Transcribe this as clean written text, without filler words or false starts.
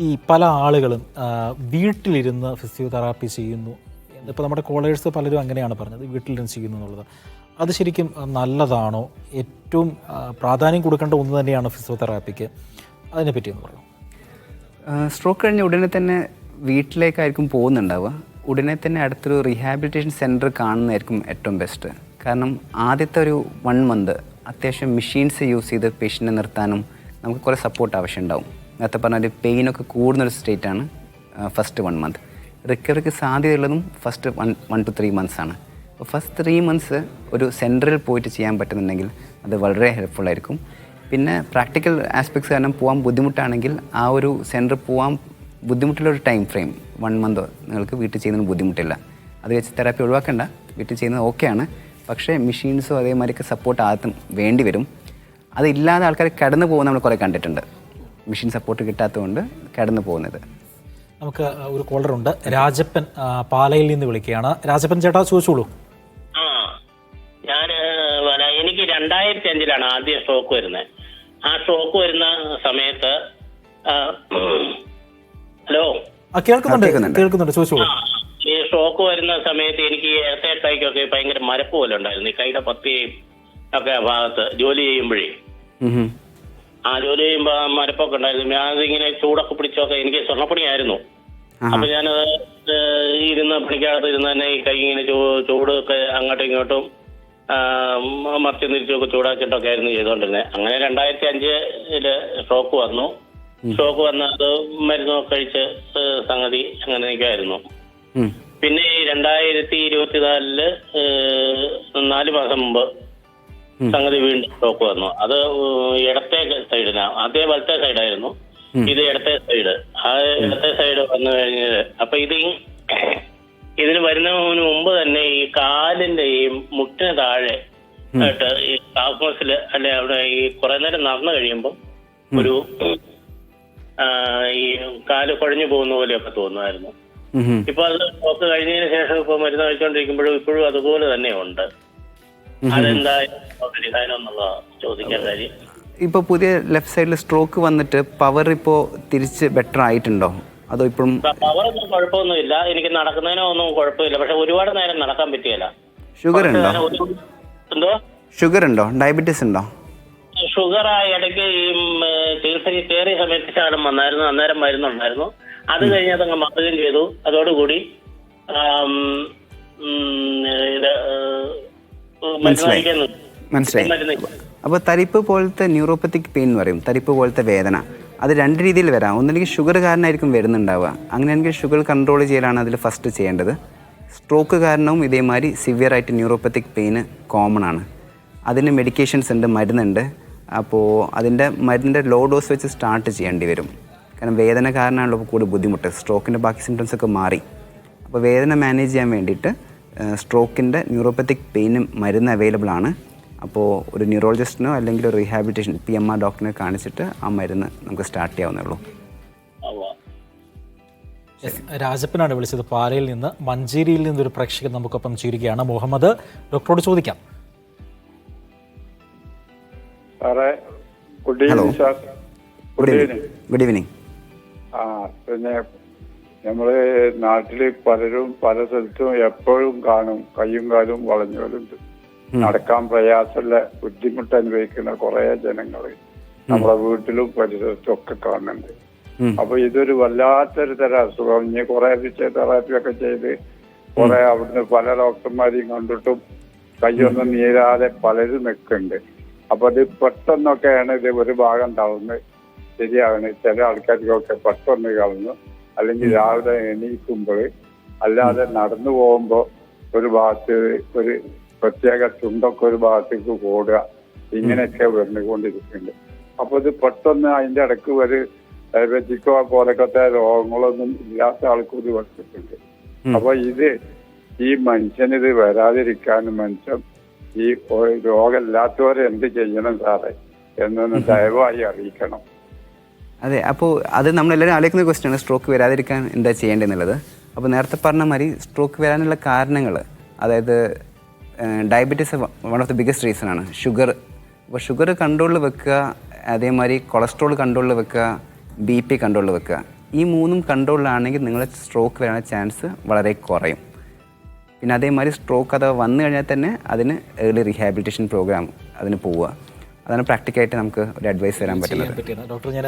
ഈ പല ആളുകളും വീട്ടിലിരുന്ന് ഫിസിയോതെറാപ്പി ചെയ്യുന്നു. ഇപ്പോൾ നമ്മുടെ കോളേഴ്സ് പലരും അങ്ങനെയാണ് പറഞ്ഞത്, വീട്ടിലിരുന്ന് ചെയ്യുന്നു എന്നുള്ളത്. അത് ശരിക്കും നല്ലതാണോ? ഏറ്റവും പ്രാധാന്യം കൊടുക്കേണ്ട ഒന്ന് തന്നെയാണ് ഫിസിയോതെറാപ്പിക്ക്. അതിനെപ്പറ്റി ഒന്ന് പറയാം. സ്ട്രോക്ക് കഴിഞ്ഞ ഉടനെ തന്നെ വീട്ടിലേക്കായിരിക്കും പോകുന്നുണ്ടാവുക. ഉടനെ തന്നെ അടുത്തൊരു റീഹാബിലിറ്റേഷൻ സെൻറ്റർ കാണുന്നതായിരിക്കും ഏറ്റവും ബെസ്റ്റ്. കാരണം ആദ്യത്തെ ഒരു 1 മന്ത് അത്യാവശ്യം മെഷീൻസ് യൂസ് ചെയ്ത് പേഷ്യൻറ്റിനെ നിർത്താനും നമുക്ക് കുറേ സപ്പോർട്ട് ആവശ്യമുണ്ടാവും. നേരത്തെ പറഞ്ഞാൽ പെയിനൊക്കെ കൂടുന്നൊരു സ്റ്റേറ്റാണ് ഫസ്റ്റ് 1 മന്ത്. റിക്കവറിക്ക് സാധ്യതയുള്ളതും ഫസ്റ്റ് 1 to 3 months ആണ്. അപ്പോൾ ഫസ്റ്റ് 3 months ഒരു സെൻറ്ററിൽ പോയിട്ട് ചെയ്യാൻ പറ്റുന്നുണ്ടെങ്കിൽ അത് വളരെ ഹെൽപ്ഫുള്ളായിരിക്കും. പിന്നെ പ്രാക്ടിക്കൽ ആസ്പെക്ട്സ് കാരണം പോകാൻ ബുദ്ധിമുട്ടാണെങ്കിൽ ആ ഒരു സെൻറ്റർ പോകാൻ ബുദ്ധിമുട്ടുള്ളൊരു ടൈം ഫ്രെയിം 1 month നിങ്ങൾക്ക് വീട്ടിൽ ചെയ്യുന്നതിന് ബുദ്ധിമുട്ടില്ല. അത് വെച്ച് തെറാപ്പി ഒഴിവാക്കേണ്ട, വീട്ടിൽ ചെയ്യുന്നത് ഓക്കെയാണ്. പക്ഷേ മെഷീൻസോ അതേമാതിരിയൊക്കെ സപ്പോർട്ട് ആദ്യം വേണ്ടി വരും. അതില്ലാതെ ആൾക്കാർ കടന്നു പോകുന്ന നമ്മൾ കുറേ കണ്ടിട്ടുണ്ട്. മെഷീൻ സപ്പോർട്ട് കിട്ടാത്തതുകൊണ്ട് കടന്നു പോകുന്നത്. നമുക്ക് ഒരു കോളറുണ്ട്, രാജപ്പൻ പാലയിൽ നിന്ന് വിളിക്കുകയാണ്. രാജപ്പൻ ചേട്ടാ ചോദിച്ചോളൂ. എനിക്ക് 2005 ആദ്യം സ്ട്രോക്ക് വരുന്നത്. ആ സ്ട്രോക്ക് വരുന്ന സമയത്ത് ഹലോ കേൾക്കുന്നുണ്ട്, ചോദിച്ചോളൂ. ഈ സ്ട്രോക്ക് വരുന്ന സമയത്ത് എനിക്ക് ഇടത്തേക്കായിക്കൊക്കെ ഭയങ്കര മരപ്പ് പോലെ ഉണ്ടായിരുന്നു. ഈ കൈയുടെ പത്തിയും ഒക്കെ ഭാഗത്ത് ജോലി ചെയ്യുമ്പോഴേ ജോലി ചെയ്യുമ്പോൾ മരപ്പൊക്കെ ഉണ്ടായിരുന്നു. അതിങ്ങനെ ചൂടൊക്കെ പിടിച്ചൊക്കെ, എനിക്ക് സ്വർണ്ണപ്പണിയായിരുന്നു. അപ്പൊ ഞാനത് ഇരുന്ന് പണിക്കകത്ത് ഇരുന്ന് തന്നെ ഈ കൈ ഇങ്ങനെ ചൂടൊക്കെ അങ്ങോട്ടും ഇങ്ങോട്ടും മറിച്ച് തിരിച്ചൊക്കെ ചൂടാക്കിയിട്ടൊക്കെ ആയിരുന്നു ചെയ്തുകൊണ്ടിരുന്നത്. അങ്ങനെ 2005 സ്ട്രോക്ക് വന്നു. സ്ട്രോക്ക് വന്ന് അത് മരുന്നൊക്കെ കഴിച്ച് സംഗതി അങ്ങനെ നിൽക്കുമായിരുന്നു. പിന്നെ ഈ 2024 4 മാസം മുമ്പ് സംഗതി വീണ്ടും സ്ട്രോക്ക് വന്നു. അത് ഇടത്തെ സൈഡിനാ, അതേ വലത്തെ സൈഡായിരുന്നു, ഇത് ഇടത്തെ സൈഡ്. ആ ഇടത്തെ സൈഡ് വന്നു കഴിഞ്ഞത് അപ്പൊ ഇതിന് വരുന്നതിന് മുമ്പ് തന്നെ ഈ കാലിന്റെ ഈ മുട്ടിന് താഴെ ആയിട്ട് ഈ കാഫ് മസിൽ അല്ലെ അവിടെ ഈ കുറെ നേരം നടന്നു കഴിയുമ്പോൾ ഒരു ഈ കാല് കുഴഞ്ഞു പോകുന്ന പോലെയൊക്കെ തോന്നുമായിരുന്നു. ഇപ്പൊ അത് സ്ട്രോക്ക് കഴിഞ്ഞതിന് ശേഷം ഇപ്പൊ മരുന്ന് കഴിച്ചുകൊണ്ടിരിക്കുമ്പോഴും ഇപ്പോഴും അതുപോലെ തന്നെ ഉണ്ട്. അതെന്തായാലും പരിഹാരം എന്നുള്ള ചോദിക്കാൻ കാര്യം. ഇപ്പൊ പുതിയ ലെഫ്റ്റ് സൈഡിൽ സ്ട്രോക്ക് വന്നിട്ട് പവർ ഇപ്പോ തിരിച്ച് ബെറ്റർ ആയിട്ടുണ്ടോ? അതോ ഇപ്പോഴും? പവറൊന്നും കുഴപ്പമൊന്നുമില്ല, എനിക്ക് നടക്കുന്നതിനോ ഒന്നും കുഴപ്പമില്ല. പക്ഷെ ഒരുപാട് നേരം നടക്കാൻ പറ്റിയല്ല. ഷുഗർ ഉണ്ടോ? എന്തോ ഷുഗർ ഉണ്ടോ? ഡയബറ്റീസ് ഉണ്ടോ? ഷുഗർ ഇടയ്ക്ക് ഈ ചികിത്സയ്ക്ക് കയറിയ സമയത്ത് ചാടം വന്നായിരുന്നു, അന്നേരം മരുന്നുണ്ടായിരുന്നു. അത് കഴിഞ്ഞ് അതങ്ങ് മാറുകയും ചെയ്തു. അതോടുകൂടി മനസ്സിലായി. അപ്പോൾ തരിപ്പ് പോലത്തെ ന്യൂറോപ്പത്തിക് പെയിൻ എന്ന് പറയും, തരിപ്പ് പോലത്തെ വേദന. അത് 2 രീതിയിൽ വരാം. ഒന്നില്ലെങ്കിൽ ഷുഗർ കാരണമായിരിക്കും വരുന്നുണ്ടാവുക. അങ്ങനെയാണെങ്കിൽ ഷുഗർ കൺട്രോൾ ചെയ്യലാണ് അതിൽ ഫസ്റ്റ് ചെയ്യേണ്ടത്. സ്ട്രോക്ക് കാരണവും ഇതേമാതിരി സിവിയർ ആയിട്ട് ന്യൂറോപ്പത്തിക് പെയിന് കോമൺ ആണ്. അതിന് മെഡിക്കേഷൻസ് ഉണ്ട്, മരുന്നുണ്ട്. അപ്പോൾ അതിൻ്റെ മരുന്നിൻ്റെ ലോ ഡോസ് വെച്ച് സ്റ്റാർട്ട് ചെയ്യേണ്ടി വരും. കാരണം വേദന കാരണമാണല്ലോ കൂടുതൽ ബുദ്ധിമുട്ട്. സ്ട്രോക്കിൻ്റെ ബാക്കി സിംറ്റംസ് ഒക്കെ മാറി. അപ്പോൾ വേദന മാനേജ് ചെയ്യാൻ വേണ്ടിയിട്ട് സ്ട്രോക്കിൻ്റെ ന്യൂറോപ്പത്തിക് പെയിനും മരുന്ന് അവൈലബിൾ ആണ്. അപ്പോൾ ഒരു ന്യൂറോളജിസ്റ്റിനോ അല്ലെങ്കിൽ ഒരു റീഹാബിലിറ്റേഷൻ PMR ഡോക്ടറിനെ കാണിച്ചിട്ട് ആ മരുന്ന് നമുക്ക് സ്റ്റാർട്ട് ചെയ്യാവുന്നേ ഉള്ളൂ. രാജപ്പനാണ് വിളിച്ചത് പാലയിൽ നിന്ന്. മഞ്ചേരിയിൽ നിന്നൊരു പ്രേക്ഷകൻ നമുക്കൊപ്പം ചേരുകയാണ്. മുഹമ്മദ്, ഡോക്ടറോട് ചോദിക്കാം. Good evening. പിന്നെ നമ്മള് നാട്ടില് പലരും പല സ്ഥലത്തും എപ്പോഴും കാണും കയ്യും കാലും വളഞ്ഞവരുണ്ട്. നടക്കാൻ പ്രയാസമുള്ള ബുദ്ധിമുട്ട് അനുഭവിക്കുന്ന കുറെ ജനങ്ങള് നമ്മളെ വീട്ടിലും പരിസരത്തും ഒക്കെ കാണുന്നുണ്ട്. അപ്പൊ ഇതൊരു വല്ലാത്തൊരു തരം അസുഖം. ഇനി കുറെ ഫിസിയോതെറാപ്പി ഒക്കെ ചെയ്ത് കുറെ അവിടുന്ന് പല ഡോക്ടർമാരെയും കണ്ടിട്ടും കയ്യൊന്നും നീരാതെ പലരും നിൽക്കുന്നുണ്ട്. അപ്പൊ ഇത് പെട്ടെന്നൊക്കെയാണ് ഇത് ഒരു ഭാഗം ഉണ്ടാവുന്നത്, ശരിയാവുന്നത്. ചില ആൾക്കാർക്കൊക്കെ പെട്ടെന്ന് കളഞ്ഞു, അല്ലെങ്കിൽ രാവിലെ എണീക്കുമ്പോൾ, അല്ലാതെ നടന്നു പോകുമ്പോ ഒരു ഭാഗത്ത് ഒരു പ്രത്യേക ചുണ്ടൊക്കെ ഒരു ഭാഗത്തേക്ക് കൂടുക, ഇങ്ങനെയൊക്കെ വന്നുകൊണ്ടിരിക്കുന്നുണ്ട്. അപ്പൊ ഇത് പെട്ടെന്ന് അതിന്റെ ഇടയ്ക്ക് ഒരു ഡയബറ്റിക്കോ പോലത്തെ രോഗങ്ങളൊന്നും ഇല്ലാത്ത ആൾക്കും ഇത് വന്നിട്ടുണ്ട്. അപ്പൊ ഇത് ഈ മനുഷ്യനിത് വരാതിരിക്കാനും മനുഷ്യൻ ഈ രോഗമില്ലാത്തവരെ എന്ത് ചെയ്യണം സാറേ എന്നൊന്ന് ദയവായി അറിയിക്കണം. അതെ, അപ്പോൾ അത് നമ്മളെല്ലാവരും ആലോചിക്കുന്ന ക്വസ്റ്റ്യൻ ആണ്, സ്ട്രോക്ക് വരാതിരിക്കാൻ എന്താ ചെയ്യേണ്ടതെന്നുള്ളത്. അപ്പോൾ നേരത്തെ പറഞ്ഞ മാതിരി സ്ട്രോക്ക് വരാനുള്ള കാരണങ്ങൾ, അതായത് diabetes one of the biggest reason ആണ്. ഷുഗർ, അപ്പോൾ ഷുഗർ കൺട്രോളിൽ വെക്കുക, അതേമാതിരി കൊളസ്ട്രോൾ കൺട്രോളിൽ വെക്കുക, BP കൺട്രോളിൽ വെക്കുക. ഈ മൂന്നും കൺട്രോളിലാണെങ്കിൽ നിങ്ങളുടെ സ്ട്രോക്ക് വരാനുള്ള ചാൻസ് വളരെ കുറയും. പിന്നെ അതേമാതിരി സ്ട്രോക്ക് അഥവാ വന്നു കഴിഞ്ഞാൽ തന്നെ അതിന് ഏർലി റീഹാബിലിറ്റേഷൻ പ്രോഗ്രാം അതിന് പോവുക. അതാണ് പ്രാക്ടിക്കലായിട്ട് നമുക്ക് ഒരു അഡ്വൈസ് തരാൻ പറ്റുന്നത്. ഡോക്ടർ, ഞാൻ